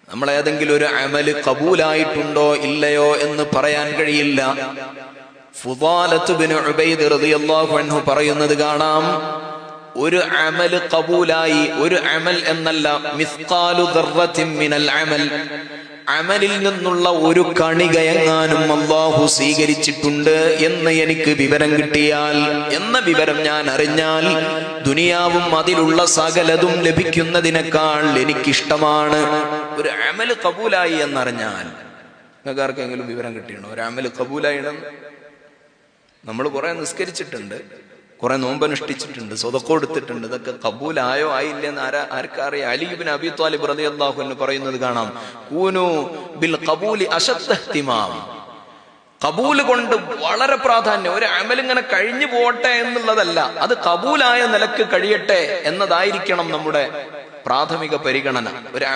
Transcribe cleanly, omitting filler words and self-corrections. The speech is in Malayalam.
നമ്മളേതെങ്കിലും ഒരു അമല് കബൂലായിട്ടുണ്ടോ ഇല്ലയോ എന്ന് പറയാൻ കഴിയില്ല. ഫുദാലത്ത് ബിൻ ഉബൈദ് റളിയല്ലാഹു അൻഹു പറയുന്നത് കാണാം, ഒരു അമല് കബൂലായി, ഒരു അമൽ എന്നല്ല, മിസ്കാലു ദർറത്തിൻ മിനൽ അമൽ, അമലിൽ നിന്നുള്ള ഒരു കണികയെങ്ങാനും അല്ലാഹു സ്വീകരിച്ചിട്ടുണ്ട് എന്ന് എനിക്ക് വിവരം കിട്ടിയാൽ, എന്ന വിവരം ഞാൻ അറിഞ്ഞാൽ, ദുനിയാവും അതിലുള്ള സകലതും ലഭിക്കുന്നതിനേക്കാൾ എനിക്കിഷ്ടമാണ് ഒരു അമല് കബൂലായി എന്നറിഞ്ഞാൽ. നിങ്ങൾക്ക് ആർക്കെങ്കിലും വിവരം കിട്ടിയണോ ഒരു അമല് കബൂലായിണം? നമ്മൾ കുറെ നിസ്കരിച്ചിട്ടുണ്ട്, കുറെ നോമ്പനുഷ്ഠിച്ചിട്ടുണ്ട്, സ്വതക്ക കൊടുത്തിട്ടുണ്ട്, ഇതൊക്കെ കബൂലായോ ആയില്ലെന്ന് ആർക്കറിയാം? അലി ഇബ്നു അബീ ത്വാലിബ് റളിയല്ലാഹു അൻഹു പറയുന്നത് കാണാം, കൂനു ബിൽ ഖബൂലി അശദ്ദ ഇഹ്തിമാം, കബൂല് കൊണ്ട് വളരെ പ്രാധാന്യം. ഒരു അമൽ ഇങ്ങനെ കഴിഞ്ഞു പോട്ടെ എന്നുള്ളതല്ല, അത് കബൂലായ നിലക്ക് കഴിയട്ടെ എന്നതായിരിക്കണം നമ്മുടെ പ്രാഥമിക പരിഗണന. ഒരു